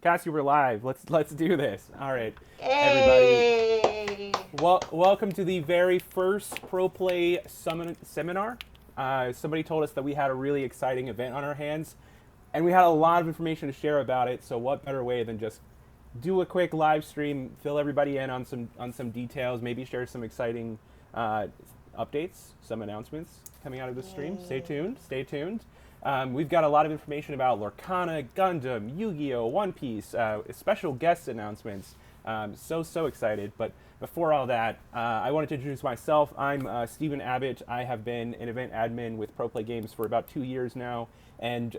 Cassie, we're live. Let's do this. All right, everybody. Hey! Welcome to the very first Pro Play seminar. Somebody told us that we had a really exciting event on our hands, and we had a lot of information to share about it. So what better way than just do a quick live stream, fill everybody in on some details, maybe share some exciting updates, some announcements coming out of the stream. Stay tuned. Stay tuned. We've got a lot of information about Lorcana, Gundam, Yu-Gi-Oh, One Piece, special guest announcements. So excited. But before all that, I wanted to introduce myself. I'm Stephen Abbott. I have been an event admin with proplaygames for about 2 years now, and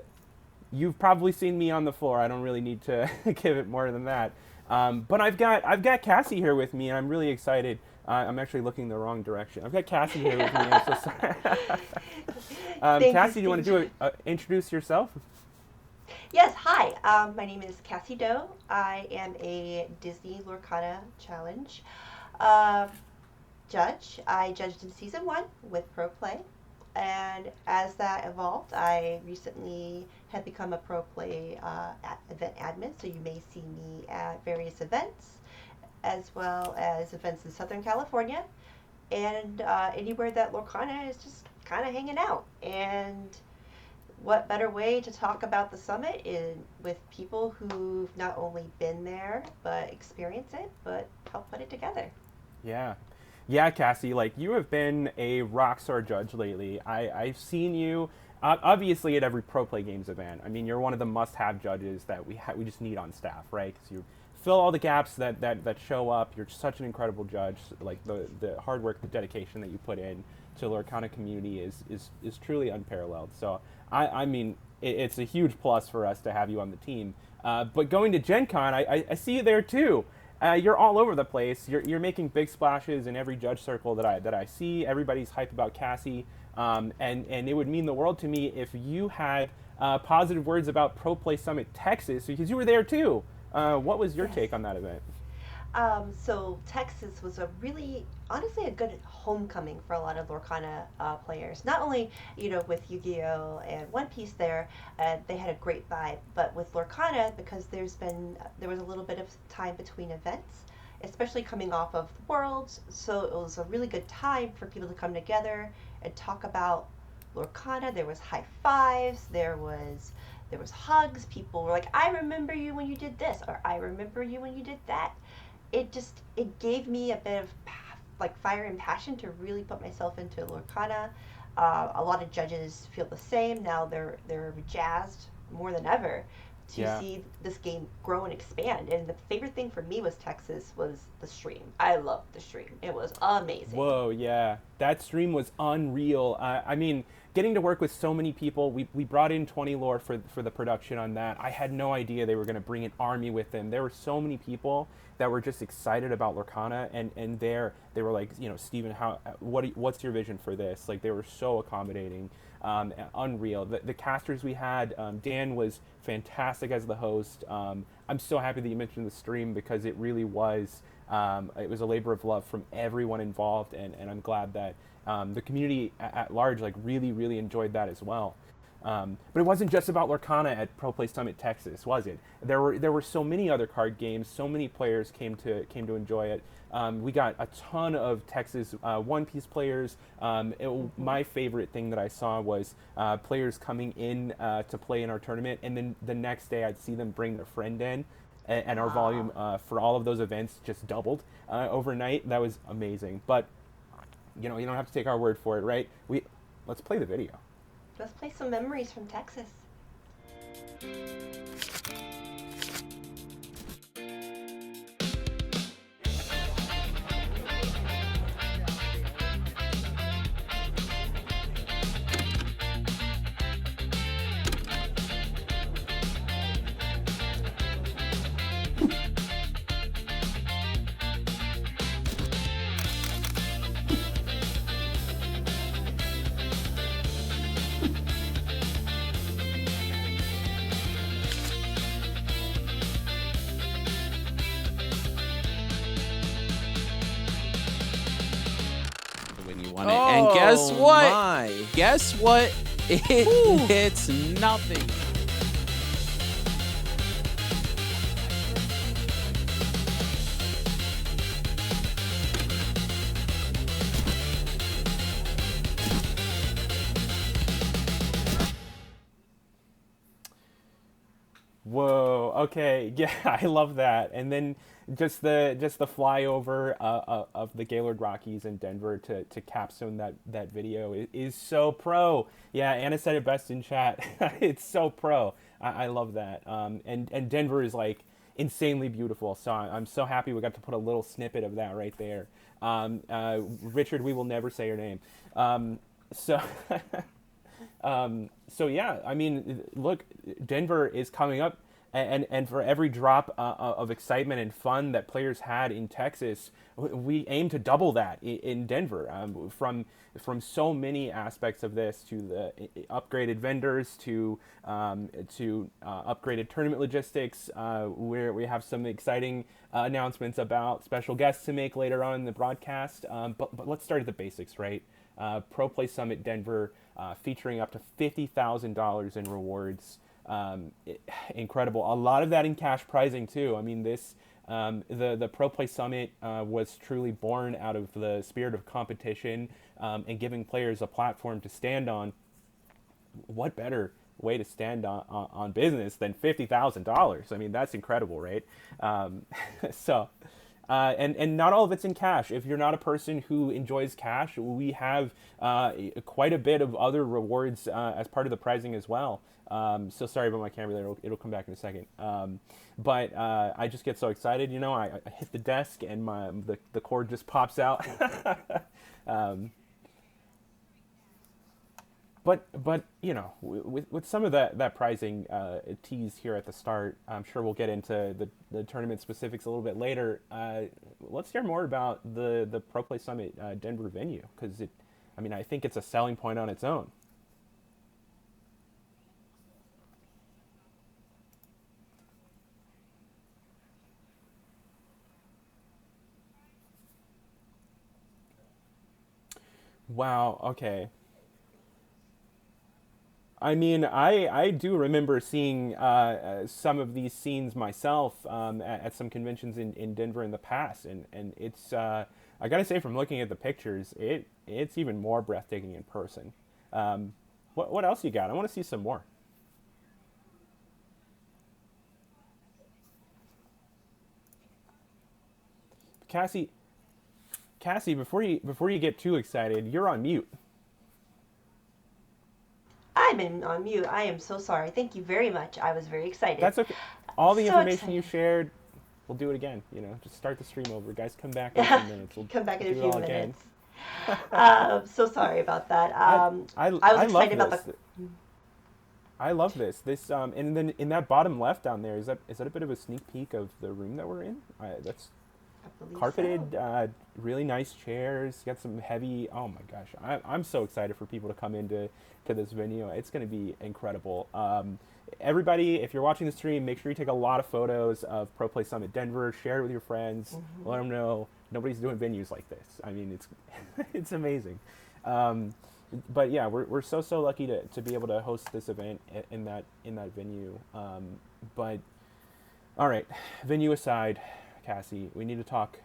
you've probably seen me on the floor. I don't really need to give it more than that. But I've got Cassie here with me, and I'm really excited. I'm actually looking the wrong direction. I've got Cassie here with me. I'm so sorry. Cassie, do you want to introduce yourself? Yes, hi. My name is Cassie Doe. I am a Disney Lorcana Challenge judge. I judged in season 1 with Pro Play, and as that evolved, I recently have become a Pro Play event admin. So you may see me at various events, as well as events in Southern California, and anywhere that Lorcana is just kind of hanging out. And what better way to talk about the summit with people who've not only been there, but experienced it, but help put it together. Yeah, Cassie, like you have been a rockstar judge lately. I've seen you, obviously at every Pro Play Games event. I mean, you're one of the must-have judges that we just need on staff, right? Because you fill all the gaps that show up. You're such an incredible judge. Like the hard work, the dedication that you put in to the Lorcana community is truly unparalleled. So I mean, it's a huge plus for us to have you on the team. But going to Gen Con, I see you there too. You're all over the place. You're making big splashes in every judge circle that I see. Everybody's hype about Cassie, and it would mean the world to me if you had positive words about Pro Play Summit Texas, because you were there too. What was your take on that event? So Texas was honestly a good homecoming for a lot of Lorcana players. Not only, with Yu-Gi-Oh and One Piece there, they had a great vibe, but with Lorcana, because there was a little bit of time between events, especially coming off of Worlds, so it was a really good time for people to come together and talk about Lorcana. There was high fives, there was hugs. People were like, I remember you when you did this, or I remember you when you did that. It gave me a bit of like fire and passion to really put myself into Lorcana. A lot of judges feel the same. Now they're jazzed more than ever to see this game grow and expand. And the favorite thing for me was Texas was the stream. I loved the stream. It was amazing. Whoa, yeah. That stream was unreal. I mean, getting to work with so many people, we brought in 20 Lore for the production on that. I had no idea they were going to bring an army with them. There were so many people that were just excited about Lorcana, and they were like, Steven, what's your vision for this? Like, they were so accommodating. Unreal. The casters we had, Dan was fantastic as the host. I'm so happy that you mentioned the stream, because it really was it was a labor of love from everyone involved, and I'm glad that the community at large really enjoyed that as well. But it wasn't just about Lorcana at Pro Play Summit Texas, was it? There were so many other card games. So many players came to enjoy it. We got a ton of Texas One Piece players. My favorite thing that I saw was players coming in to play in our tournament, and then the next day I'd see them bring their friend in, and our volume for all of those events just doubled overnight. That was amazing. But you don't have to take our word for it, right? Let's play the video. Let's play some memories from Texas. On it. And guess what? My. Guess what? It's nothing. Whoa. Okay. Yeah, I love that. And then just the flyover of the Gaylord Rockies in Denver to capstone that video is so pro. Yeah, Anna said it best in chat. It's so pro. I love that. And Denver is like insanely beautiful. So I'm so happy we got to put a little snippet of that right there. Richard, we will never say your name. So so yeah, I mean, look, Denver is coming up, and for every drop of excitement and fun that players had in Texas, we aim to double that in Denver. From so many aspects of this, to the upgraded vendors, to upgraded tournament logistics, where we have some exciting announcements about special guests to make later on in the broadcast. But let's start at the basics, right? Pro Play Summit Denver, featuring up to $50,000 in rewards. Incredible. A lot of that in cash prizing too. I mean, the Pro Play Summit was truly born out of the spirit of competition, and giving players a platform to stand on. What better way to stand on business than $50,000? I mean, that's incredible, right? So, and not all of it's in cash. If you're not a person who enjoys cash, we have quite a bit of other rewards as part of the pricing as well. So sorry about my camera there. It'll come back in a second. But I just get so excited, I hit the desk and the cord just pops out. um, but with some of that pricing tease here at the start, I'm sure we'll get into the tournament specifics a little bit later. Let's hear more about the Pro Play Summit Denver venue, because I think it's a selling point on its own. Wow. Okay. I do remember seeing some of these scenes myself at some conventions in Denver in the past, and it's I gotta say, from looking at the pictures, it's even more breathtaking in person. What else you got? I want to see some more. Cassie, Cassie, before you get too excited, you're on mute. On mute. I am so sorry. Thank you very much. I was very excited. That's okay. All the So information you excited. shared, we'll do it again. Just start the stream over. Guys, come back in a few minutes. We'll Come back in a do it few all again. minutes. So sorry about that. I I I was I excited love about this. the. I love this. And then in that bottom left down there, is that a bit of a sneak peek of the room that we're in? That's I believe so. carpeted, really nice chairs. Got some heavy. Oh my gosh, I'm so excited for people to come into this venue. It's going to be incredible. Everybody, if you're watching the stream, make sure you take a lot of photos of Pro Play Summit Denver. Share it with your friends. Let them know nobody's doing venues like this. It's it's amazing. Um, but yeah, we're so lucky to be able to host this event in that venue. But all right, venue aside, Cassie, we need to talk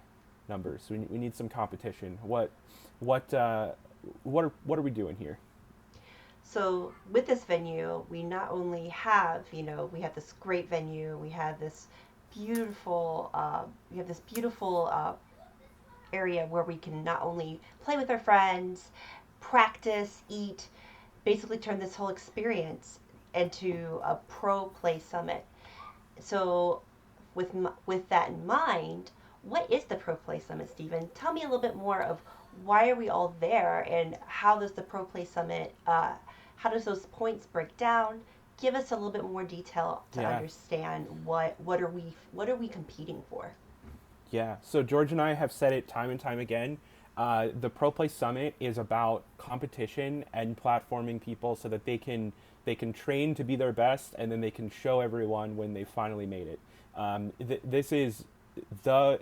numbers. We need some competition. What what are we doing here? So with this venue, we not only have, we have this great venue, beautiful, we have this beautiful area where we can not only play with our friends, practice, eat, basically turn this whole experience into a pro play summit. So with that in mind, what is the Pro Play Summit, Stephen? Tell me a little bit more of why are we all there, and how does the Pro Play Summit, how does those points break down? Give us a little bit more detail to Yeah. understand what are we competing for. Yeah. So George and I have said it time and time again. The Pro Play Summit is about competition and platforming people so that they can train to be their best, and then they can show everyone when they finally made it. This is the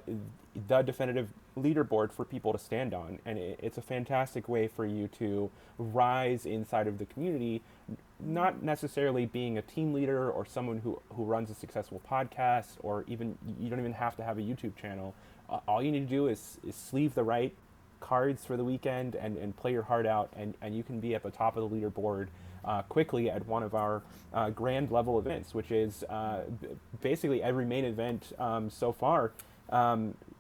the definitive leaderboard for people to stand on, and it's a fantastic way for you to rise inside of the community, not necessarily being a team leader or someone who runs a successful podcast, or even you don't even have to have a YouTube channel. All you need to do is sleeve the right cards for the weekend and play your heart out, and you can be at the top of the leaderboard quickly at one of our grand level events, which is basically every main event so far,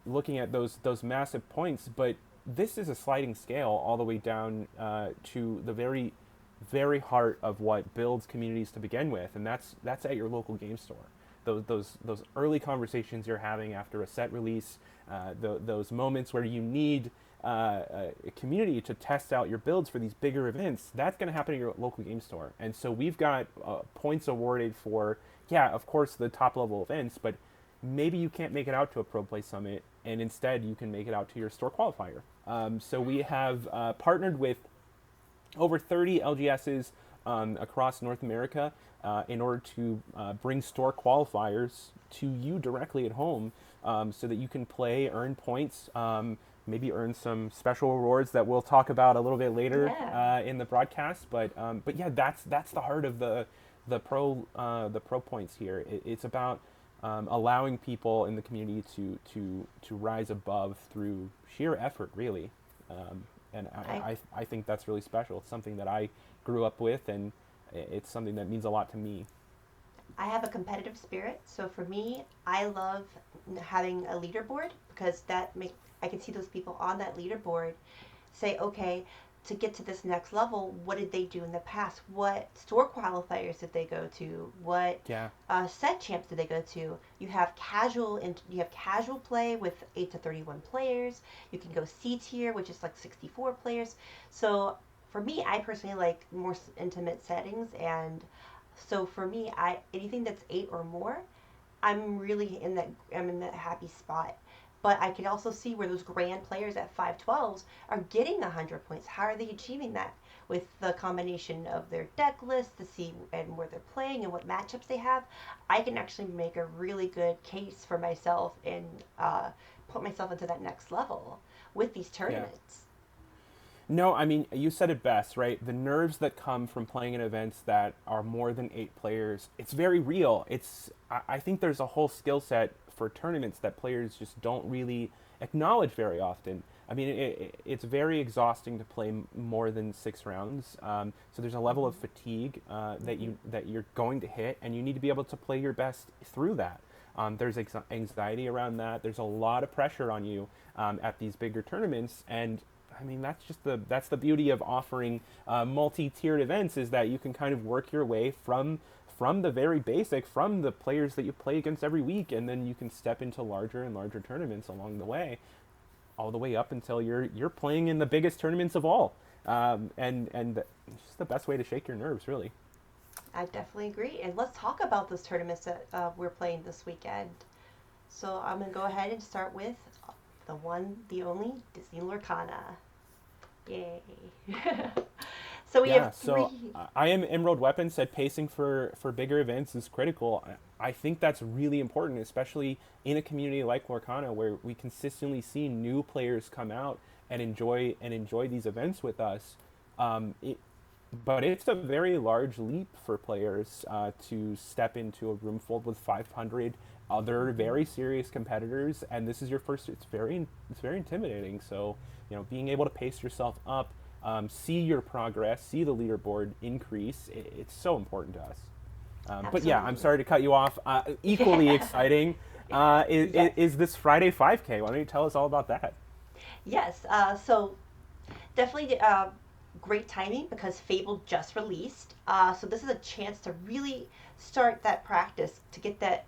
looking at those massive points. But this is a sliding scale all the way down to the very, very heart of what builds communities to begin with, and that's at your local game store. Those early conversations you're having after a set release, those moments where you need a community to test out your builds for these bigger events, that's going to happen at your local game store. And so we've got points awarded for, yeah, of course, the top level events, but maybe you can't make it out to a Pro Play Summit, and instead you can make it out to your store qualifier. So we have partnered with over 30 LGSs across North America in order to bring store qualifiers to you directly at home, so that you can play, earn points, maybe earn some special rewards that we'll talk about a little bit later in the broadcast. But yeah, that's the heart of the pro points here. It's about allowing people in the community to rise above through sheer effort, really. And I think that's really special. It's something that I grew up with, and it's something that means a lot to me. I have a competitive spirit, so for me, I love having a leaderboard, because I can see those people on that leaderboard say, okay, to get to this next level, what did they do in the past? What store qualifiers did they go to? What set champs did they go to? You have casual play with 8 to 31 players. You can go C tier, which is like 64 players. So for me, I personally like more intimate settings, and so for me, anything that's 8 or more, I'm in that happy spot. But I can also see where those grand players at 512s are getting 100 points. How are they achieving that? With the combination of their deck list to see and where they're playing and what matchups they have, I can actually make a really good case for myself and put myself into that next level with these tournaments. No, I mean, you said it best, right? The nerves that come from playing in events that are more than 8 players, it's very real. I think there's a whole skill set for tournaments that players just don't really acknowledge very often. I mean, it's very exhausting to play more than 6 rounds. So there's a level of fatigue that you're going to hit, and you need to be able to play your best through that. There's anxiety around that. There's a lot of pressure on you at these bigger tournaments, and I mean, that's the beauty of offering multi-tiered events, is that you can kind of work your way from the very basic, from the players that you play against every week, and then you can step into larger and larger tournaments along the way, all the way up until you're playing in the biggest tournaments of all. And it's just the best way to shake your nerves, really. I definitely agree. And let's talk about those tournaments that we're playing this weekend. So I'm going to go ahead and start with the one, the only, Disney Lorcana. Yay. So we have 3. So I am Emerald Weapon said pacing for bigger events is critical. I think that's really important, especially in a community like Lorcana, where we consistently see new players come out and enjoy these events with us. But it's a very large leap for players to step into a room filled with 500 other very serious competitors, and this is your first. It's very intimidating. So being able to pace yourself up, see your progress, see the leaderboard increase, it's so important to us. But yeah, I'm sorry to cut you off. Equally exciting is this Friday 5K. Why don't you tell us all about that? Yes. So definitely great timing, because Fable just released. So this is a chance to really start that practice, to get that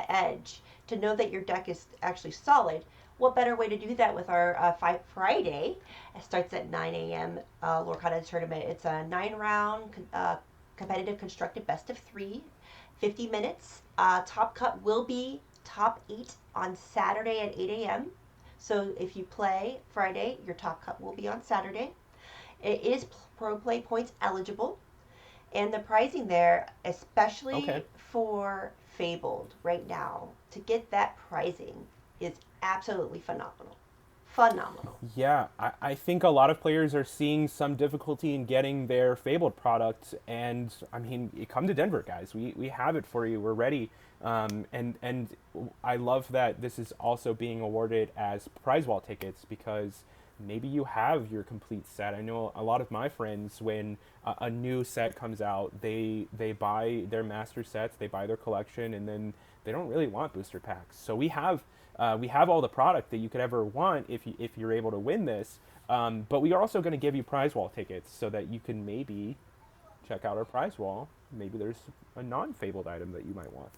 edge, to know that your deck is actually solid. What better way to do that with our Friday? It starts at 9 a.m. Lorcana tournament. It's a 9-round competitive constructed best of 3, 50 minutes. Top cut will be top 8 on Saturday at 8 a.m. So if you play Friday, your top cut will be on Saturday. It is Pro Play points eligible. And the pricing there, especially for Fabled right now, to get that pricing is absolutely phenomenal. Yeah, I think a lot of players are seeing some difficulty in getting their Fabled product, and I mean, you come to Denver, guys. We have it for you. We're ready, and I love that this is also being awarded as prize wall tickets, because maybe you have your complete set. I know a lot of my friends, when a new set comes out, they buy their master sets, they buy their collection, and then they don't really want booster packs. So we have all the product that you could ever want if you're able to win this. But we are also going to give you prize wall tickets so that you can maybe check out our prize wall. Maybe there's a non-fabled item that you might want.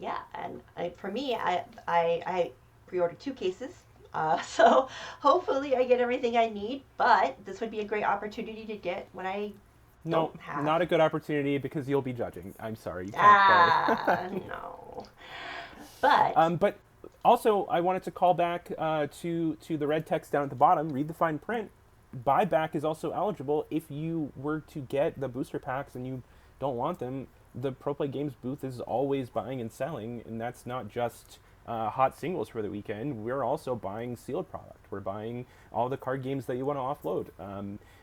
Yeah, and for me, I pre-ordered 2 cases. So hopefully I get everything I need, but this would be a great opportunity to get what I No, don't have. not a good opportunity because you'll be judging. I'm sorry, you can't play. No. But But also, I wanted to call back to the red text down at the bottom. Read the fine print. Buyback is also eligible if you were to get the booster packs and you don't want them. The Pro Play Games booth is always buying and selling, and that's not just hot singles for the weekend. We're also buying sealed product. We're buying all the card games that you want to offload.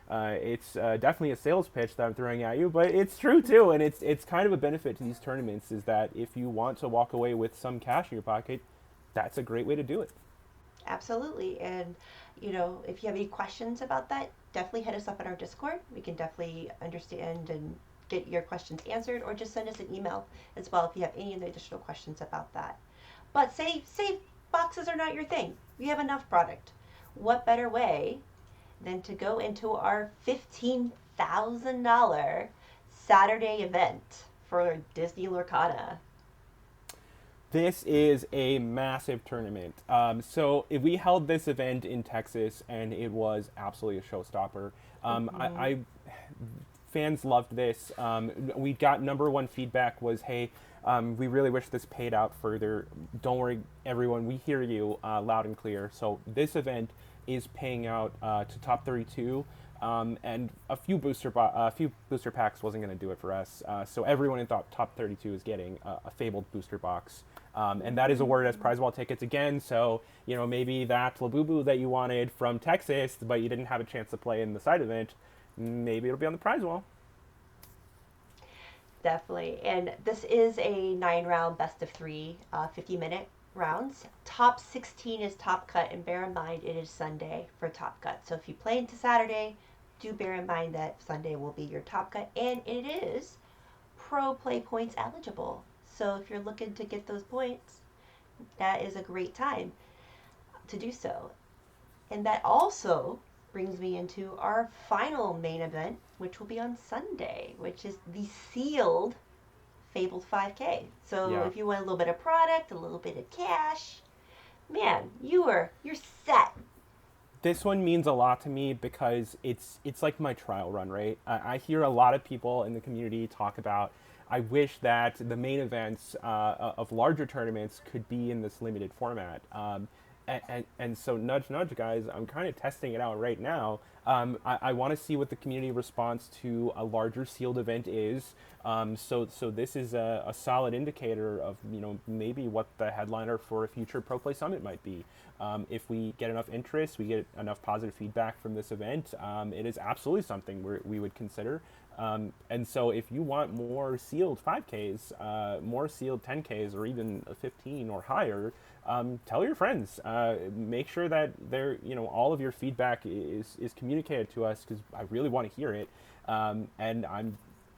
It's definitely a sales pitch that I'm throwing at you, but it's true too, and it's kind of a benefit to these tournaments is that if you want to walk away with some cash in your pocket, that's a great way to do it. absolutely. And, if you have any questions about that, definitely hit us up in our Discord. We can definitely understand and get your questions answered, or just send us an email as well if you have any additional questions about that. But say boxes are not your thing. We have enough product. What better way than to go into our $15,000 Saturday event for Disney Lorcana? This is a massive tournament. So if we held this event in Texas, and it was absolutely a showstopper. I fans loved this. We got number one feedback was, hey, we really wish this paid out further. Don't worry, everyone, we hear you loud and clear. So this event is paying out to top 32. And a few booster packs wasn't going to do it for us. So everyone in top 32 is getting a fabled booster box. And that is awarded as prize wall tickets again. So, maybe that Labubu that you wanted from Texas, but you didn't have a chance to play in the side event, maybe it'll be on the prize wall. Definitely. And this is a 9-round best of 3, 50-minute rounds. Top 16 is top cut, and bear in mind it is Sunday for top cut. So if you play into Saturday, do bear in mind that Sunday will be your top cut, and it is pro play points eligible. So if you're looking to get those points, that is a great time to do so. And that also brings me into our final main event, which will be on Sunday, which is the sealed Fabled 5K. So Yeah. if you want a little bit of product, a little bit of cash, man, you're set. This one means a lot to me because it's like my trial run, right? I hear a lot of people in the community talk about, I wish that the main events of larger tournaments could be in this limited format. And so nudge, nudge, guys, I'm kind of testing it out right now. I want to see what the community response to a larger sealed event is. So this is a solid indicator of, maybe what the headliner for a future Pro Play Summit might be. If we get enough interest, we get enough positive feedback from this event, it is absolutely something we would consider. And so if you want more sealed 5Ks, more sealed 10Ks, or even a 15 or higher, tell your friends. Make sure that all of your feedback is communicated to us, because I really want to hear it. And I'm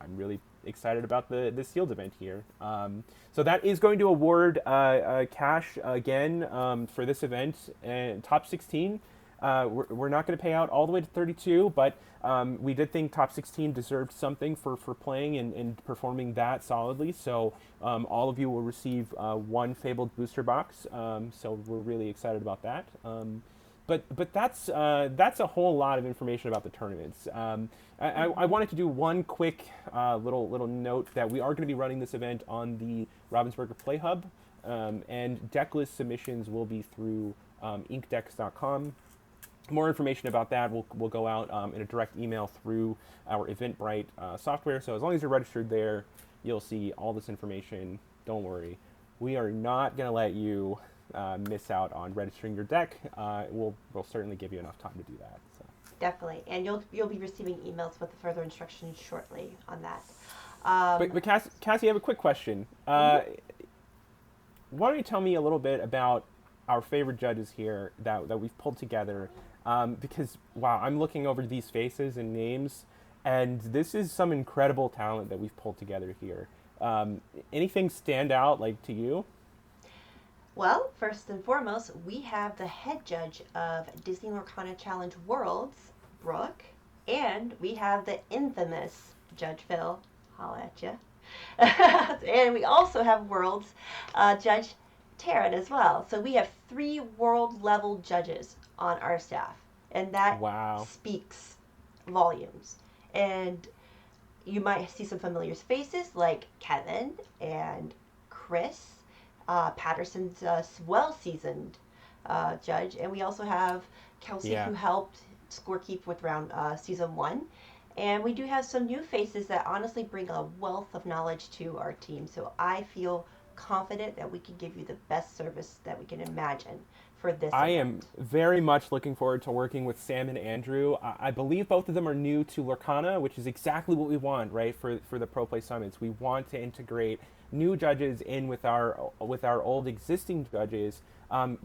really excited about the sealed event here. So that is going to award cash again for this event. And top 16, we're not going to pay out all the way to 32, but we did think top 16 deserved something for playing and performing that solidly. So all of you will receive one Fabled booster box. So we're really excited about that. But that's a whole lot of information about the tournaments. I wanted to do one quick little note that we are going to be running this event on the Ravensburger Play Hub, and deck list submissions will be through inkdecks.com. More information about that will go out in a direct email through our Eventbrite software. So as long as you're registered there, you'll see all this information. Don't worry. We are not going to let you miss out on registering your deck. We'll certainly give you enough time to do that. So. Definitely. And you'll be receiving emails with the further instructions shortly on that. But Cassie, I have a quick question. Why don't you tell me a little bit about our favorite judges here that we've pulled together? because wow, I'm looking over these faces and names, and this is some incredible talent that we've pulled together here. Anything stand out like to you? Well, first and foremost, we have the head judge of Disney Lorcana Challenge Worlds, Brooke, and we have the infamous Judge Phil. Holla at ya. And we also have Worlds Judge Taryn as well. So we have 3 world level judges on our staff, and that Wow. speaks volumes. And you might see some familiar faces like Kevin and Chris. Patterson's well seasoned judge, and we also have Kelsey, Yeah. who helped scorekeep with round season 1. And we do have some new faces that honestly bring a wealth of knowledge to our team. So I feel confident that we can give you the best service that we can imagine for this I am event. very much looking forward to working with Sam and Andrew. I believe both of them are new to Lorcana, which is exactly what we want, right? For the Pro Play Summits, we want to integrate new judges in with our old existing judges.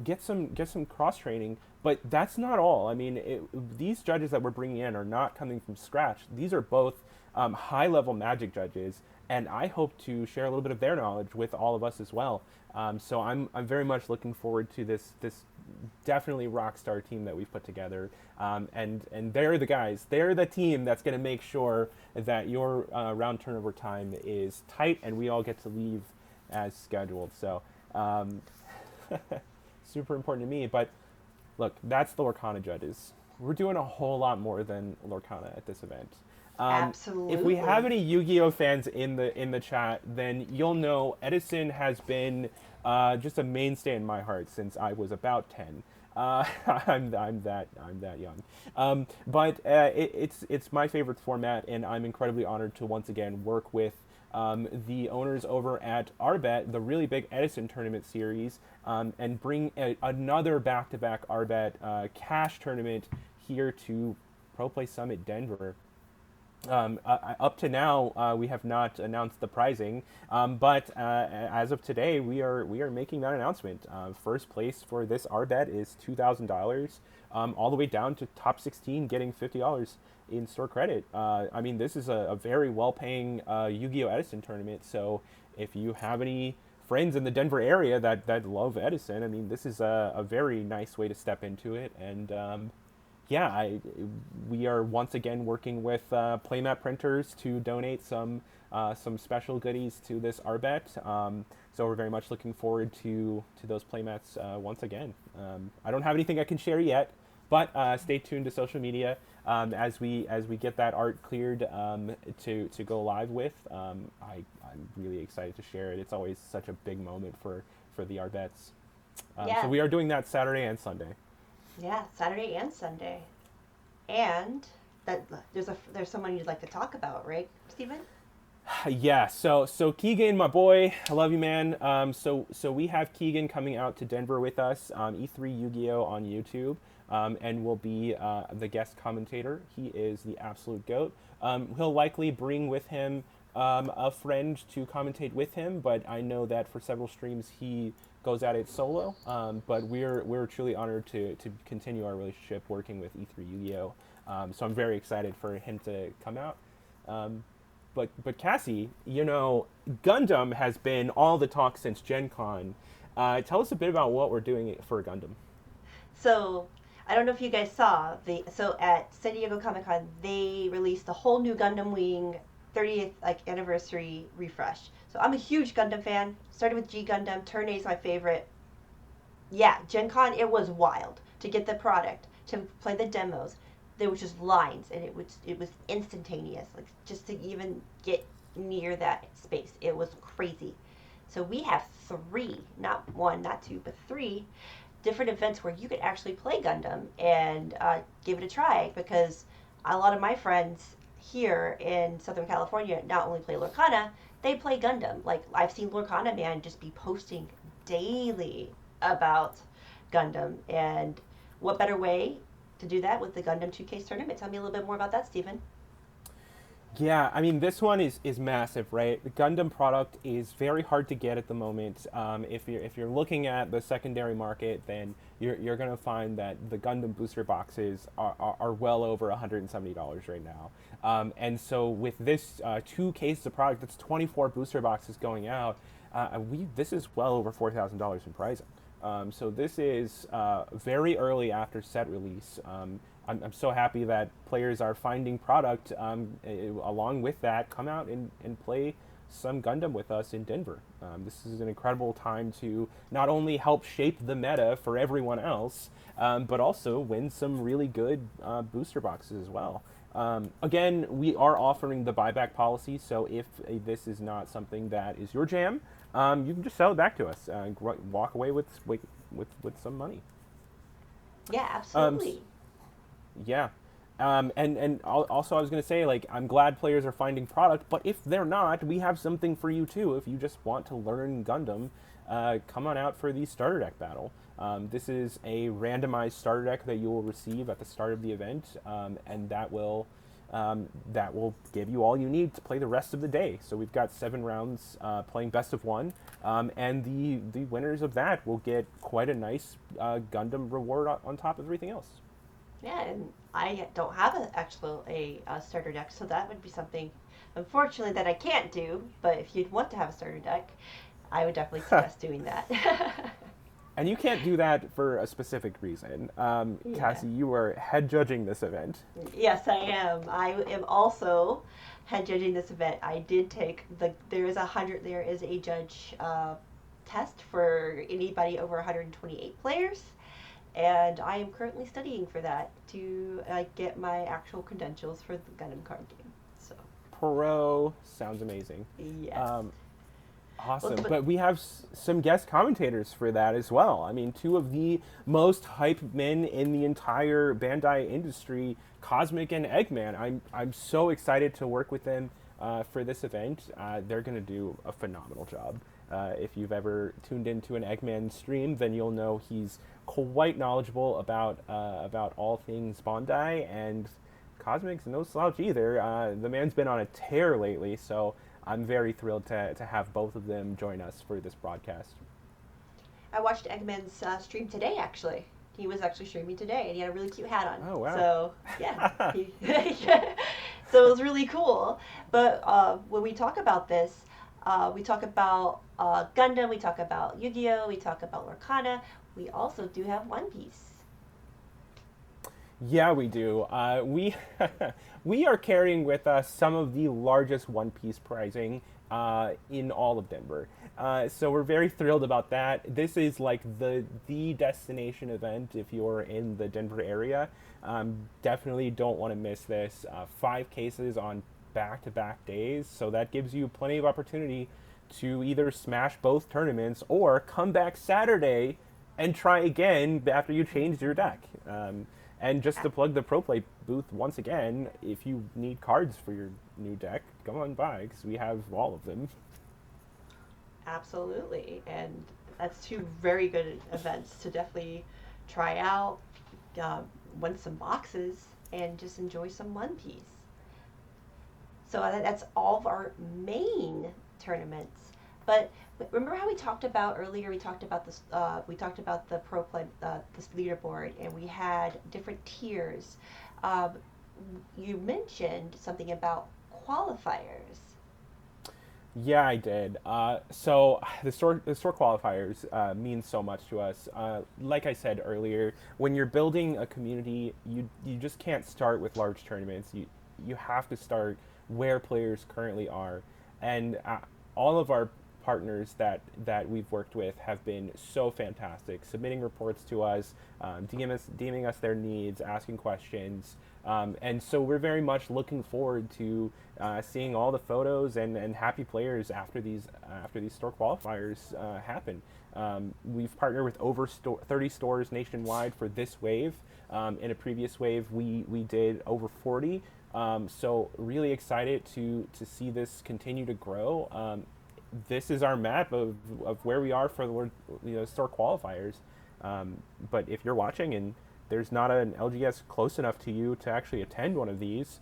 Get some cross training, but that's not all. I mean, these judges that we're bringing in are not coming from scratch. These are both high level Magic judges, and I hope to share a little bit of their knowledge with all of us as well. So I'm very much looking forward to this definitely rock star team that we've put together. And they're the guys. They're the team that's going to make sure that your round turnover time is tight and we all get to leave as scheduled. So super important to me. But look, that's the Lorcana judges. We're doing a whole lot more than Lorcana at this event. If we have Absolutely. any Yu-Gi-Oh fans in the chat, then you'll know Edison has been just a mainstay in my heart since I was about 10. I'm that young, it's my favorite format, and I'm incredibly honored to once again work with the owners over at Arbet, the really big Edison tournament series, and bring another back-to-back Arbet cash tournament here to Pro Play Summit Denver. Up to now, we have not announced the pricing, but as of today, we are making that announcement. First place for this R bet is $2,000, all the way down to top 16 getting $50 in store credit. I mean, this is a very well-paying Yu-Gi-Oh! Edison tournament. So if you have any friends in the Denver area that love Edison, I mean, this is a very nice way to step into it. And yeah, we are once again working with playmat printers to donate some special goodies to this Arbet. So we're very much looking forward to those playmats once again. I don't have anything I can share yet, but stay tuned to social media as we get that art cleared to go live with. I'm really excited to share it. It's always such a big moment for the Arbets. So Yeah, we are doing that Saturday and Sunday. yeah, Saturday and Sunday. And that there's someone you'd like to talk about, right, Stephen? Yeah, so Keegan, my boy, I love you, man. So we have Keegan coming out to Denver with us, E3 Yu-Gi-Oh on YouTube, and will be the guest commentator. He is the absolute goat. He'll likely bring with him a friend to commentate with him, but I know that for several streams he goes at it solo. But we're truly honored to continue our relationship working with E3 Yu-Gi-Oh. So I'm very excited for him to come out. Um, but Cassie, Gundam has been all the talk since Gen Con. Tell us a bit about what we're doing for Gundam. So I don't know if you guys saw so at San Diego Comic Con they released the whole new Gundam Wing 30th anniversary refresh. So I'm a huge Gundam fan. Started with G Gundam. Turn A is my favorite. Yeah, Gen Con, it was wild to get the product, to play the demos. There was just lines, and it was instantaneous. Like just to even get near that space, it was crazy. So we have 3, not 1, not 2, but 3 different events where you could actually play Gundam and give it a try, because a lot of my friends here in Southern California not only play Lorcana, they play Gundam. Like I've seen Lorcana Man just be posting daily about Gundam, and what better way to do that with the Gundam 2K tournament? Tell me a little bit more about that, Stephen. Yeah, I mean this one is massive, right? The Gundam product is very hard to get at the moment. If you're looking at the secondary market, then you're gonna find that the Gundam booster boxes are well over $170 right now. And so with this 2 cases of product, that's 24 booster boxes going out. We this is well over $4,000 in pricing. So this is very early after set release. I'm so happy that players are finding product. Along with that, come out and play some Gundam with us in Denver. This is an incredible time to not only help shape the meta for everyone else, but also win some really good booster boxes as well. Again, we are offering the buyback policy, so if this is not something that is your jam, you can just sell it back to us and walk away with some money. Yeah, Um, absolutely. Yeah. Also, I was going to say, like, I'm glad players are finding product, but if they're not, we have something for you too. If you just want to learn Gundam, come on out for the starter deck battle. This is a randomized starter deck that you will receive at the start of the event, and that will give you all you need to play the rest of the day. So we've got 7 rounds playing best of one, and the winners of that will get quite a nice Gundam reward on top of everything else. Yeah, and I don't have a starter deck, so that would be something, unfortunately, that I can't do. But if you'd want to have a starter deck, I would definitely suggest doing that. And you can't do that for a specific reason. Yeah. Cassie, you are head judging this event. Yes, I am. I am also head judging this event. I did take there is a judge test for anybody over 128 players, and I am currently studying for that to get my actual credentials for the Gundam card game. So Pro sounds amazing. yes. Um, Well, Awesome. but But we have some guest commentators for that as well. I mean, two of the most hype men in the entire Bandai industry, Cosmic and Eggman. I'm so excited to work with them for this event. They're going to do a phenomenal job. If you've ever tuned into an Eggman stream, then you'll know he's quite knowledgeable about all things Bandai, and Cosmic's no slouch either. The man's been on a tear lately, so I'm very thrilled to have both of them join us for this broadcast. I watched Eggman's stream today. Actually, he was actually streaming today, and he had a really cute hat on. Oh, wow. So yeah, so it was really cool. But when we talk about this, we talk about Gundam, we talk about Yu-Gi-Oh, we talk about Lorcana. We also do have One Piece. Yeah, we do. We we are carrying with us some of the largest One Piece pricing in all of Denver. So we're very thrilled about that. This is like the destination event if you're in the Denver area. Definitely don't want to miss this. 5 cases on back-to-back days, so that gives you plenty of opportunity to either smash both tournaments or come back Saturday and try again after you changed your deck. And just to plug the ProPlay booth once again, if you need cards for your new deck, come on by because we have all of them. Absolutely, and that's two very good events to definitely try out, uh, win some boxes, and just enjoy some One Piece. So that's all of our main tournaments. But remember how we talked about earlier? We talked about this. We talked about the pro play, this leaderboard, and we had different tiers. Um, you mentioned something about qualifiers. Yeah, I did. So the store qualifiers mean so much to us. Like I said earlier, when you're building a community, you just can't start with large tournaments. You have to start where players currently are, and all of our partners that we've worked with have been so fantastic, submitting reports to us, DMing us their needs, asking questions. And so we're very much looking forward to seeing all the photos and happy players after these store qualifiers happen. We've partnered with over 30 stores nationwide for this wave. In a previous wave, we did over 40. So really excited to see this continue to grow. This is our map of where we are for the store qualifiers. But if you're watching and there's not an LGS close enough to you to actually attend one of these,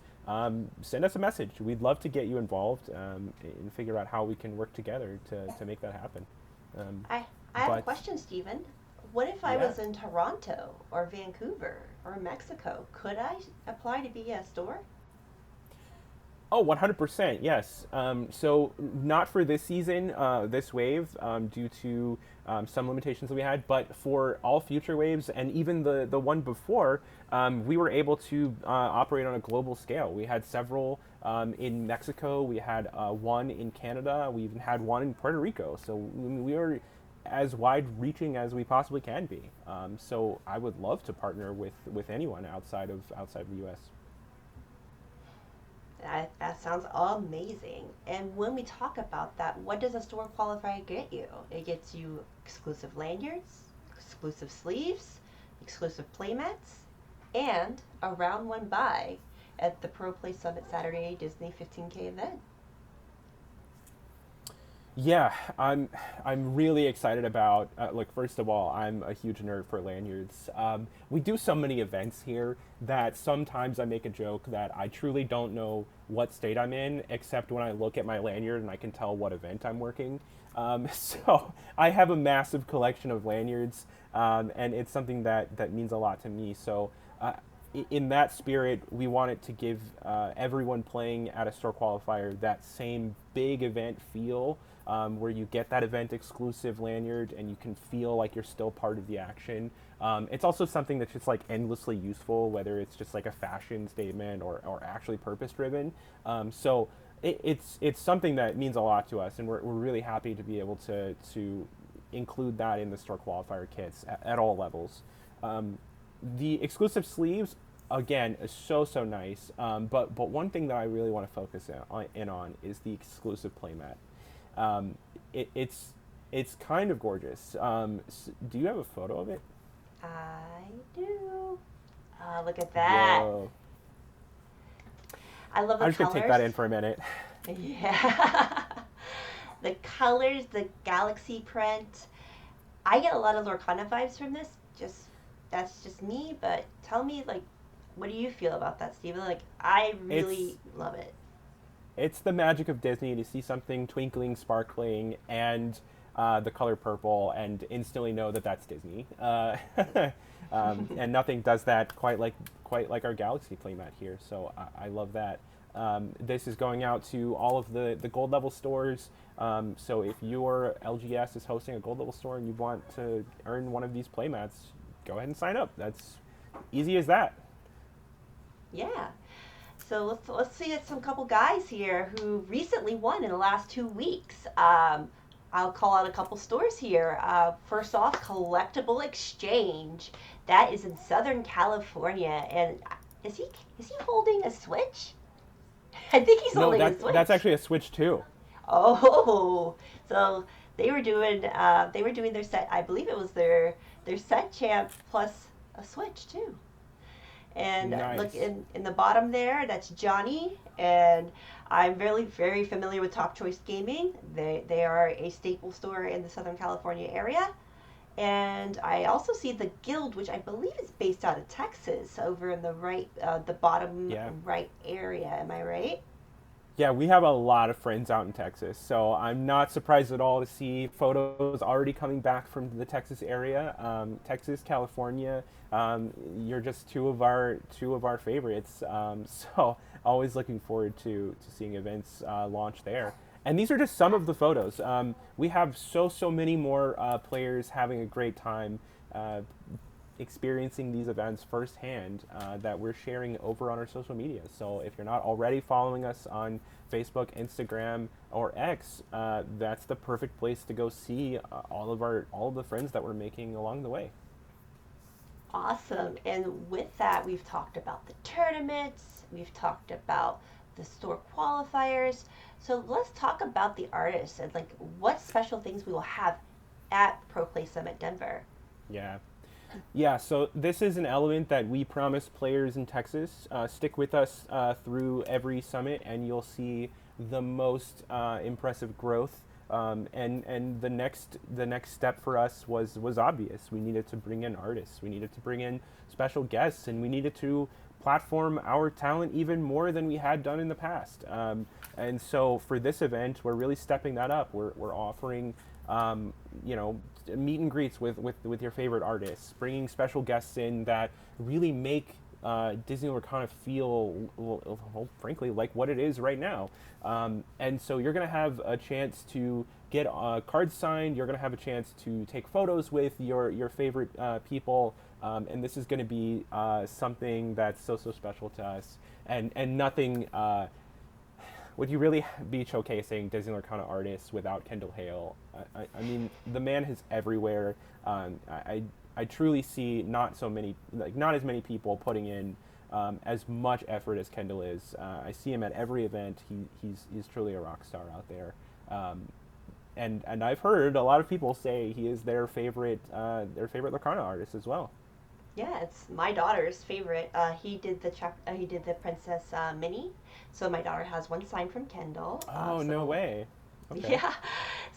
send us a message. We'd love to get you involved and figure out how we can work together to make that happen. Um, I I have a but question, Stephen. What if I yeah. was in Toronto or Vancouver or Mexico? Could I apply to be a store? Oh, 100%, yes. So not for this season, this wave, due to some limitations that we had, but for all future waves and even the one before, we were able to operate on a global scale. We had several in Mexico, we had one in Canada, we even had one in Puerto Rico. So we were as wide-reaching as we possibly can be. So I would love to partner with anyone outside of the U.S. That sounds amazing. And when we talk about that, what does a store qualifier get you? It gets you exclusive lanyards, exclusive sleeves, exclusive playmats, and a round one buy at the Pro Play Summit Saturday Disney 15K event. Yeah, I'm really excited about. Look, first of all, I'm a huge nerd for lanyards. We do so many events here that sometimes I make a joke that I truly don't know what state I'm in, except when I look at my lanyard and I can tell what event I'm working. So I have a massive collection of lanyards, and it's something that means a lot to me. So in that spirit, we wanted to give everyone playing at a store qualifier that same big event feel, where you get that event exclusive lanyard and you can feel like you're still part of the action. It's also something that's just like endlessly useful, whether it's just like a fashion statement or actually purpose driven. So it's something that means a lot to us, and we're really happy to be able to include that in the store qualifier kits at all levels. The exclusive sleeves, again, is so nice. But one thing that I really want to focus in on is the exclusive playmat. Um, it's kind of gorgeous. Do you have a photo of it? I do. Look at that. Whoa! I love the I'm just gonna take colors. that in for a minute. Yeah. The colors, the galaxy print. I get a lot of Lorcana vibes from this. Just that's just me, but tell me like what do you feel about that, Steven? Like I It's really love it. it's the magic of Disney to see something twinkling, sparkling, and the color purple, and instantly know that that's Disney. And nothing does that quite like our Galaxy playmat here. So I love that. This is going out to all of the gold level stores. So if your LGS is hosting a gold level store and you want to earn one of these playmats, go ahead and sign up. That's easy as that. Yeah. So let's see some couple guys here who recently won in the last 2 weeks. I'll call out a couple stores here. First off, Collectible Exchange. That is in Southern California, and is he is he holding a Switch? I think he's No, holding a that's Switch. actually a Switch too. Oh, so they were doing their set. I believe it was their set champ plus a Switch too. And look Nice. in the bottom there, that's Johnny. And I'm very familiar with Top Choice Gaming. They are a staple store in the Southern California area. And I also see the Guild, which I believe is based out of Texas, over in the the bottom Yeah. right area. Am I right? Yeah, we have a lot of friends out in Texas, so I'm not surprised at all to see photos already coming back from the Texas area. Texas, California, you're just two of our favorites. So always looking forward to seeing events launch there. And these are just some of the photos. We have so many more players having a great time. Experiencing these events firsthand, that we're sharing over on our social media. So if you're not already following us on Facebook, Instagram, or X, that's the perfect place to go see all of the friends that we're making along the way. Awesome. And with that, we've talked about the tournaments, we've talked about the store qualifiers. So let's talk about the artists and like what special things we will have at Pro Play Summit Denver. Yeah. Yeah, so this is an element that we promise players in Texas. Stick with us through every summit, and you'll see the most impressive growth. And the next step for us was obvious. We needed to bring in artists. We needed to bring in special guests, and we needed to platform our talent even more than we had done in the past. And so for this event, we're really stepping that up. We're offering, you know, meet and greets with your favorite artists, bringing special guests in that really make Disney Lorcana feel, well, frankly, like what it is right now. And so you're going to have a chance to get cards signed. You're going to have a chance to take photos with your favorite people. And this is going to be something that's so special to us. And nothing would you really be showcasing Disney Lorcana artists without Kendall Hale? I mean, the man is everywhere. I truly see not as many people putting in as much effort as Kendall is. I see him at every event. He's truly a rock star out there. And I've heard a lot of people say he is their favorite Lorcana artist as well. Yeah, it's my daughter's favorite. He did the Princess Minnie, so my daughter has one signed from Kendall. Oh, no way. Okay. Yeah.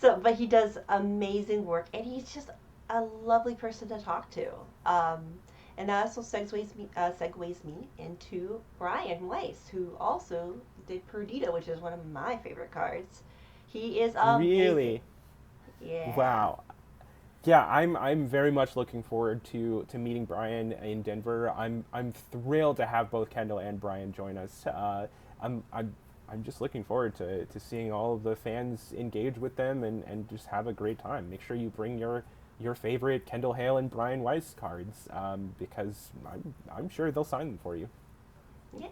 So, but he does amazing work, and he's just a lovely person to talk to. And that also segues me into Brian Weiss, who also did Perdita, which is one of my favorite cards. He is amazing. Really? Yeah. Wow. Yeah, I'm very much looking forward to meeting Brian in Denver. I'm thrilled to have both Kendall and Brian join us. I'm just looking forward to seeing all of the fans engage with them and just have a great time. Make sure you bring your favorite Kendall Hale and Brian Weiss cards because I'm sure they'll sign them for you. Yeah.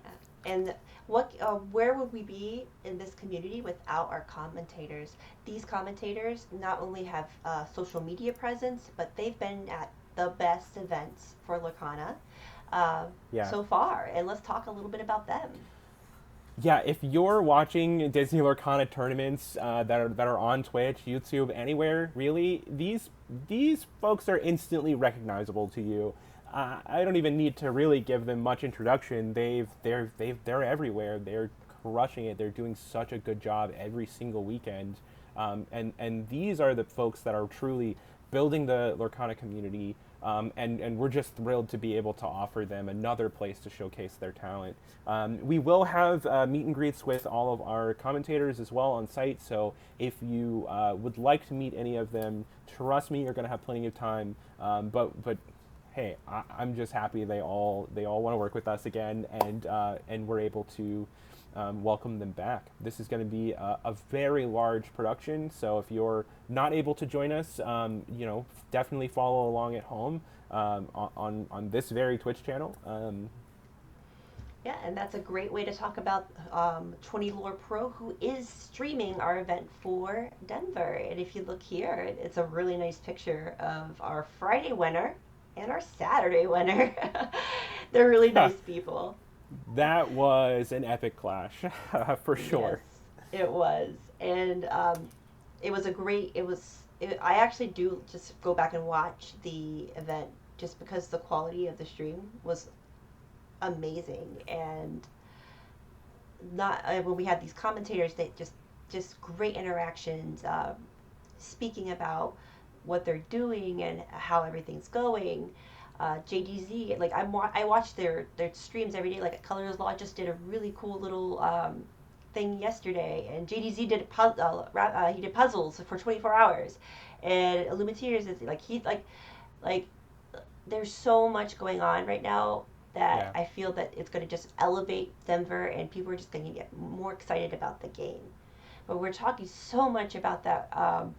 And where would we be in this community without our commentators? These commentators not only have social media presence, but they've been at the best events for Lorcana so far. And let's talk a little bit about them. Yeah, if you're watching Disney Lorcana tournaments that are on Twitch, YouTube, anywhere, really, these folks are instantly recognizable to you. I don't even need to really give them much introduction. They're everywhere. They're crushing it. They're doing such a good job every single weekend. And these are the folks that are truly building the Lorcana community. And we're just thrilled to be able to offer them another place to showcase their talent. We will have meet and greets with all of our commentators as well on site. So if you would like to meet any of them, trust me, you're going to have plenty of time. But hey, I'm just happy they all want to work with us again, and we're able to welcome them back. This is going to be a very large production, so if you're not able to join us, definitely follow along at home on this very Twitch channel. Yeah, and that's a great way to talk about 20 Lore Pro, who is streaming our event for Denver. And if you look here, it's a really nice picture of our Friday winner and our Saturday winner. They're really nice people. That was an epic clash, for sure. Yes, it was. And it was I actually do just go back and watch the event just because the quality of the stream was amazing. And not when we had these commentators that just great interactions, speaking about what they're doing and how everything's going. JDZ, like I watch their streams every day. Like Colors Law just did a really cool little thing yesterday, and JDZ did he did puzzles for 24 hours, and Illuminateers is like there's so much going on right now that I feel that it's going to just elevate Denver, and people are just going to get more excited about the game. But we're talking so much about that.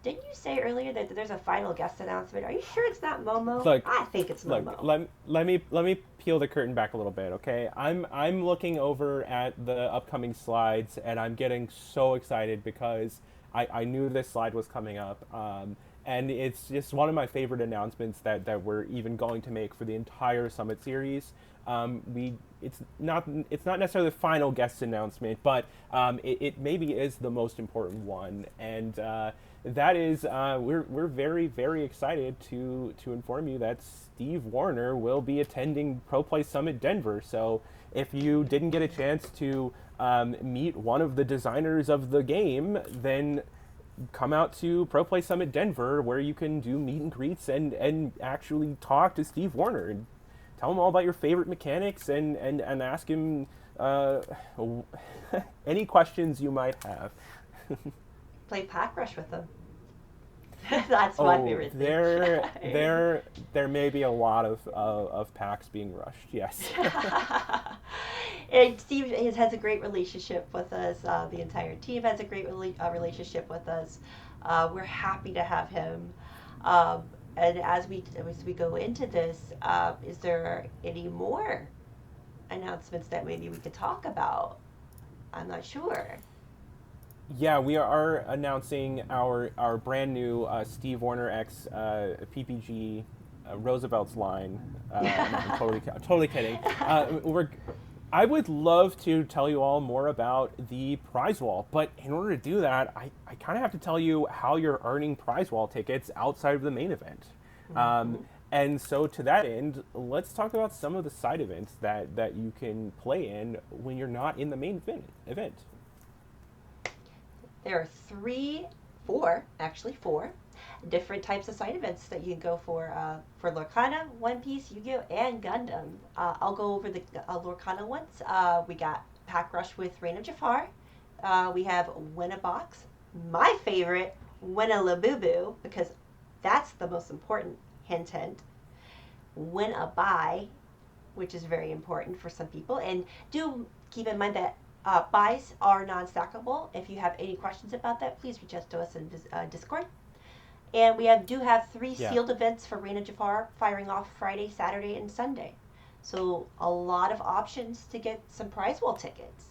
Didn't you say earlier that there's a final guest announcement? Are you sure it's not Momo? Look, I think it's Momo. Let me peel the curtain back a little bit, okay? I'm looking over at the upcoming slides, and I'm getting so excited because I knew this slide was coming up, and it's just one of my favorite announcements that we're even going to make for the entire Summit series. It's not necessarily the final guest announcement, but it maybe is the most important one, and that is we're very, very excited to inform you that Steve Warner will be attending Pro Play Summit Denver. So if you didn't get a chance to meet one of the designers of the game, then come out to Pro Play Summit Denver, where you can do meet and greets and actually talk to Steve Warner and tell him all about your favorite mechanics and ask him any questions you might have. Play Pack Rush with them. That's my favorite thing. There may be a lot of packs being rushed. Yes. And Steve has a great relationship with us. The entire team has a great relationship with us. We're happy to have him. And as we go into this, is there any more announcements that maybe we could talk about? I'm not sure. Yeah, we are announcing our brand new Steve Warner X PPG Roosevelt's line. No, I'm totally kidding. I would love to tell you all more about the prize wall, but in order to do that, I kind of have to tell you how you're earning prize wall tickets outside of the main event. And so to that end, let's talk about some of the side events that you can play in when you're not in the main event. There are four different types of side events that you can go for Lorcana, One Piece, Yu-Gi-Oh, and Gundam. I'll go over the Lorcana ones. We got Pack Rush with Reign of Jafar. We have Win a Box. My favorite, Win a Labubu, because that's the most important hint. Win a Buy, which is very important for some people. And do keep in mind that buys are non-stackable. If you have any questions about that, please reach out to us in Discord. And we do have 3 sealed events for Reign of Jafar firing off Friday, Saturday, and Sunday. So a lot of options to get some prize wall tickets.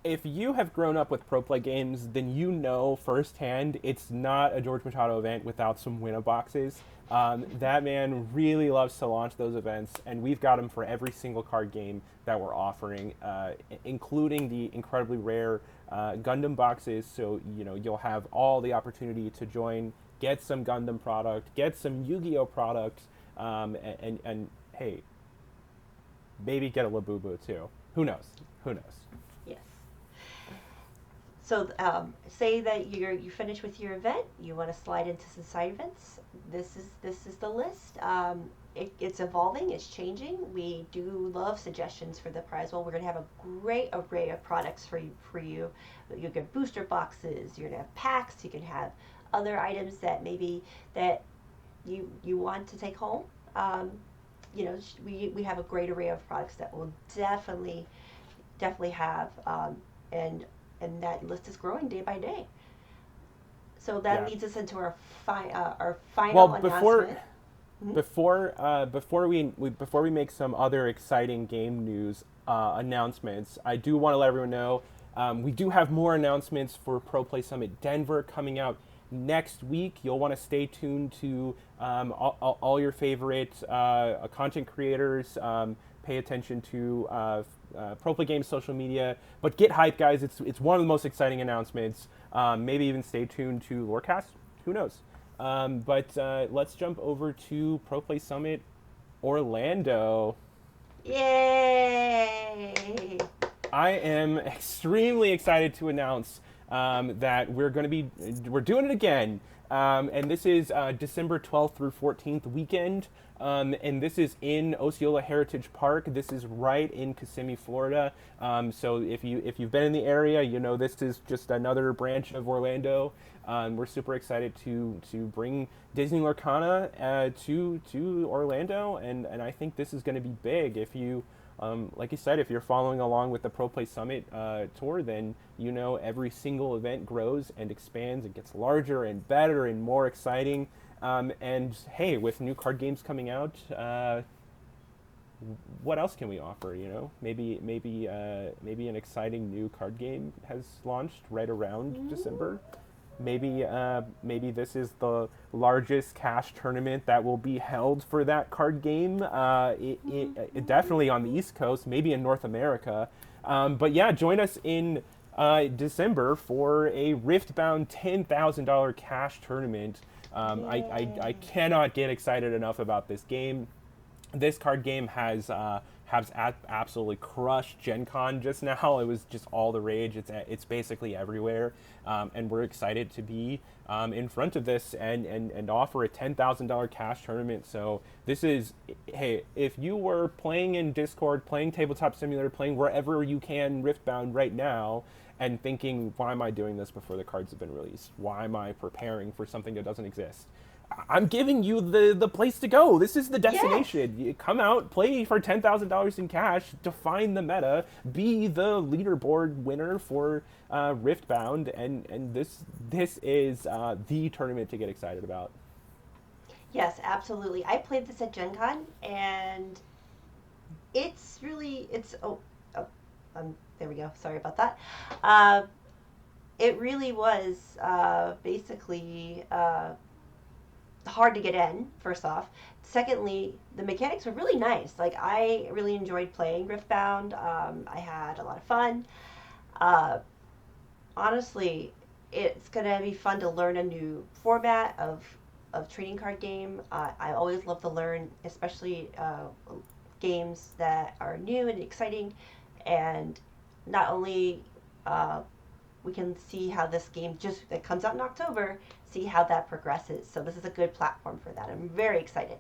If you have grown up with Pro Play Games, then you know firsthand it's not a George Machado event without some winner boxes. That man really loves to launch those events, and we've got them for every single card game that we're offering, including the incredibly rare Gundam boxes. So you'll have all the opportunity to join, get some Gundam product, get some Yu-Gi-Oh product, and hey, maybe get a Labubu too. Who knows? Yes. So say that you finish with your event, you want to slide into some side events. This is the list. It's evolving, it's changing. We do love suggestions for the prize wall. We're going to have a great array of products for you. You'll get booster boxes, you're going to have packs, you can have other items that maybe that you want to take home. We have a great array of products that will definitely have, and that list is growing day by day. So that leads us into our final announcement. Before we make some other exciting game news announcements, I do want to let everyone know we do have more announcements for Pro Play Summit Denver coming out next week. You'll want to stay tuned to all your favorite content creators. Pay attention to Pro Play Games social media, but get hyped, guys. It's one of the most exciting announcements. Maybe even stay tuned to Lorecast. Who knows? But let's jump over to Pro Play Summit Orlando. Yay! I am extremely excited to announce that we're doing it again. And this is December 12th through 14th weekend. And this is in Osceola Heritage Park. This is right in Kissimmee, Florida. So if you've been in the area, this is just another branch of Orlando. We're super excited to bring Disney Lorcana to Orlando, and I think this is going to be big. If you like you said, if you're following along with the Pro Play Summit tour, then every single event grows and expands and gets larger and better and more exciting. And hey, with new card games coming out, what else can we offer? Maybe an exciting new card game has launched right around December. Maybe this is the largest cash tournament that will be held for that card game. It definitely on the East Coast, maybe in North America. But yeah, join us in December for a Riftbound $10,000 cash tournament. I cannot get excited enough about this game. This card game has has absolutely crushed Gen Con just now. It was just all the rage. It's basically everywhere, and we're excited to be in front of this and offer a $10,000 cash tournament. So this is, hey, if you were playing in Discord, playing Tabletop Simulator, playing wherever you can Riftbound right now, and thinking, why am I doing this before the cards have been released? Why am I preparing for something that doesn't exist? I'm giving you the place to go. This is the destination. Yes. You come out, play for $10,000 in cash, define the meta, be the leaderboard winner for Riftbound, and this is the tournament to get excited about. Yes, absolutely. I played this at Gen Con, and it's really it's there we go. Sorry about that. Uh, it really was basically hard to get in. First off, secondly, the mechanics were really nice. Like I really enjoyed playing Riftbound. I had a lot of fun. Uh, Honestly, it's gonna be fun to learn a new format of trading card game. I always love to learn, especially games that are new and exciting, and not only uh, we can see how this game just that comes out in October, see how that progresses. So this is a good platform for that. I'm very excited.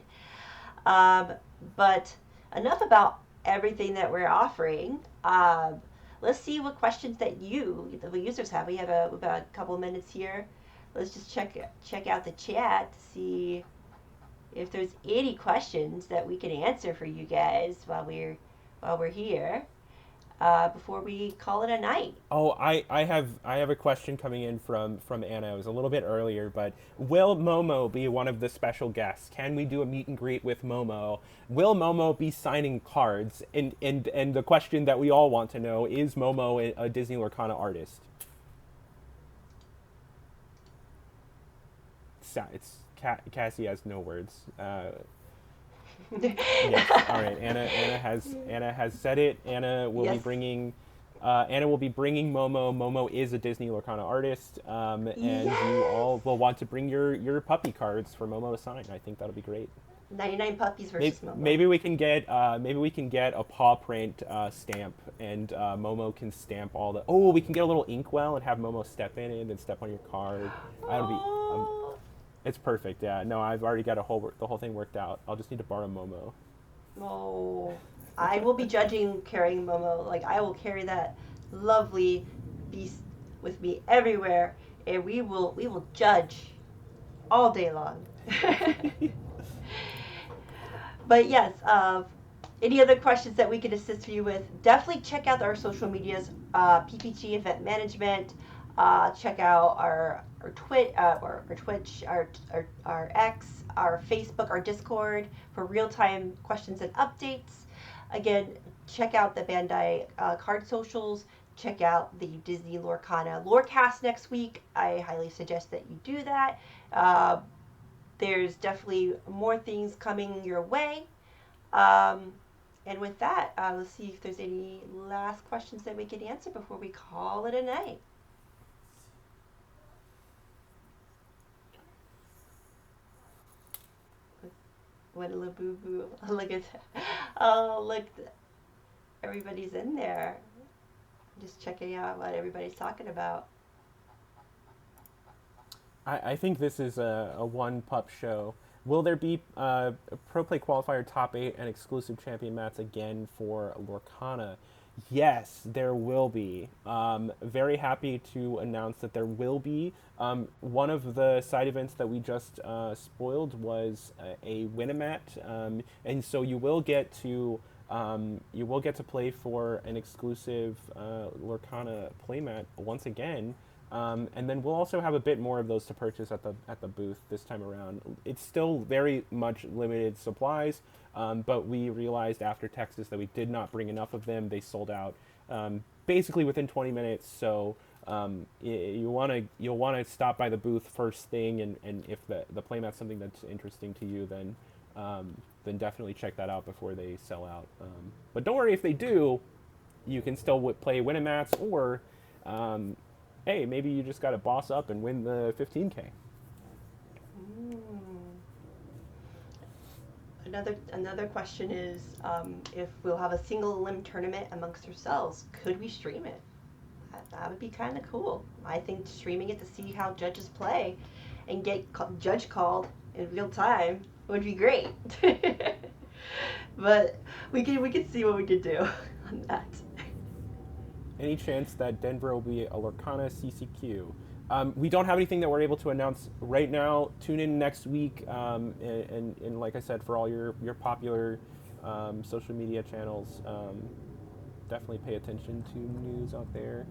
Um, but enough about everything that we're offering. Let's see what questions that the users have. We have about a couple of minutes here. Let's just check out the chat to see if there's any questions that we can answer for you guys while we're here before we call it a night. Oh, I have a question coming in from Anna. It was a little bit earlier, but will Momo be one of the special guests? Can we do a meet and greet with Momo? Will Momo be signing cards? And the question that we all want to know is Momo a Disney Lorcana artist? Cassie has no words. Yes. All right. Anna has said it. Anna will be Yes. bringing. Anna will be bringing Momo. Momo is a Disney Lorcana artist, and you all Yes. will want to bring your puppy cards for Momo to sign. I think that'll be great. 99 puppies versus Momo. Maybe we can get a paw print stamp, and Momo can stamp all the. Oh, we can get a little inkwell and have Momo step in it and step on your card. That'll be. Oh, It's perfect. Yeah. No, I've already got the whole thing worked out. I'll just need to borrow Momo. oh. I will be judging carrying Momo. Like I will carry that lovely beast with me everywhere, and we will judge all day long. But yes, any other questions that we can assist you with, definitely check out our social medias, PPG Event Management. Check out our Twitch, our X, our Facebook, our Discord for real-time questions and updates. Again, check out the Bandai card socials. Check out the Disney Lorcana Lorecast next week. I highly suggest that you do that. There's definitely more things coming your way. Um, and with that, let's see if there's any last questions that we can answer before we call it a night. What a boo boo. Look at that. Oh, look. Everybody's in there. Just checking out what everybody's talking about. I think this is a one pup show. Will there be Pro Play Qualifier Top 8 and exclusive champion mats again for Lorcana? Yes, there will be. Very happy to announce that there will be. One of the side events that we just spoiled was a Winamat, and so you will get to play for an exclusive Lorcana playmat once again. And then we'll also have a bit more of those to purchase at the booth this time around. It's still very much limited supplies, but we realized after Texas that we did not bring enough of them. They sold out basically within 20 minutes. So you'll want to stop by the booth first thing, and if the playmat's something that's interesting to you, then definitely check that out before they sell out. But don't worry if they do, you can still play Winamats or. Hey, maybe you just got to boss up and win the 15K. Another question is, if we'll have a single limb tournament amongst ourselves, could we stream it? That would be kind of cool. I think streaming it to see how judges play and get judge called in real time would be great. But we could see what we could do on that. Any chance that Denver will be a Lorcana CCQ? We don't have anything that we're able to announce right now. Tune in next week, and like I said, for all your popular social media channels, definitely pay attention to news out there,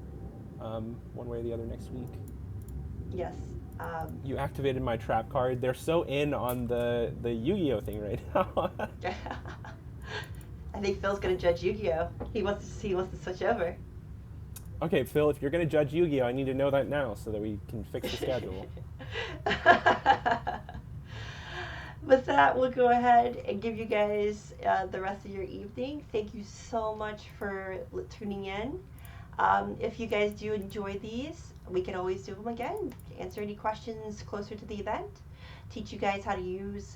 one way or the other next week. Yes. You activated my trap card. They're so in on the Yu-Gi-Oh thing right now. I think Phil's gonna judge Yu-Gi-Oh. He wants to switch over. Okay, Phil, if you're going to judge Yu-Gi-Oh, I need to know that now so that we can fix the schedule. With that, we'll go ahead and give you guys the rest of your evening. Thank you so much for tuning in. If you guys do enjoy these, we can always do them again. Answer any questions closer to the event. Teach you guys how to use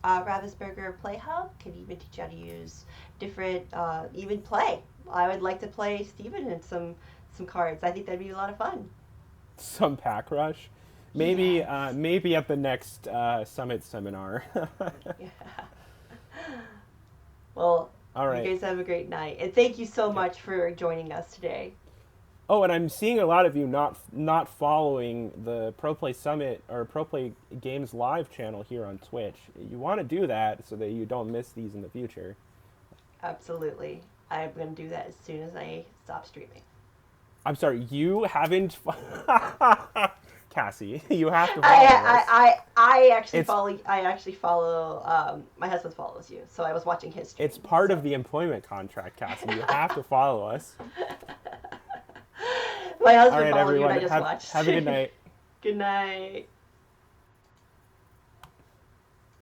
Ravensburger Play Hub. Can even teach you how to use different, even play. I would like to play Steven in some cards. I think that'd be a lot of fun. Some pack rush? Maybe Yes. maybe at the next Summit seminar. Yeah. Well, All right. you guys have a great night. And thank you so much for joining us today. Oh, and I'm seeing a lot of you not following the Pro Play Summit or Pro Play Games live channel here on Twitch. You want to do that so that you don't miss these in the future. Absolutely. I'm going to do that as soon as I stop streaming. I'm sorry, you haven't... Cassie, you have to follow us. I actually It's- follow. I actually follow. My husband follows you, so I was watching his stream. It's part of the employment contract, Cassie. You have to follow us. My All husband right, followed you, everyone. and I just watched. Have a good night. Good night.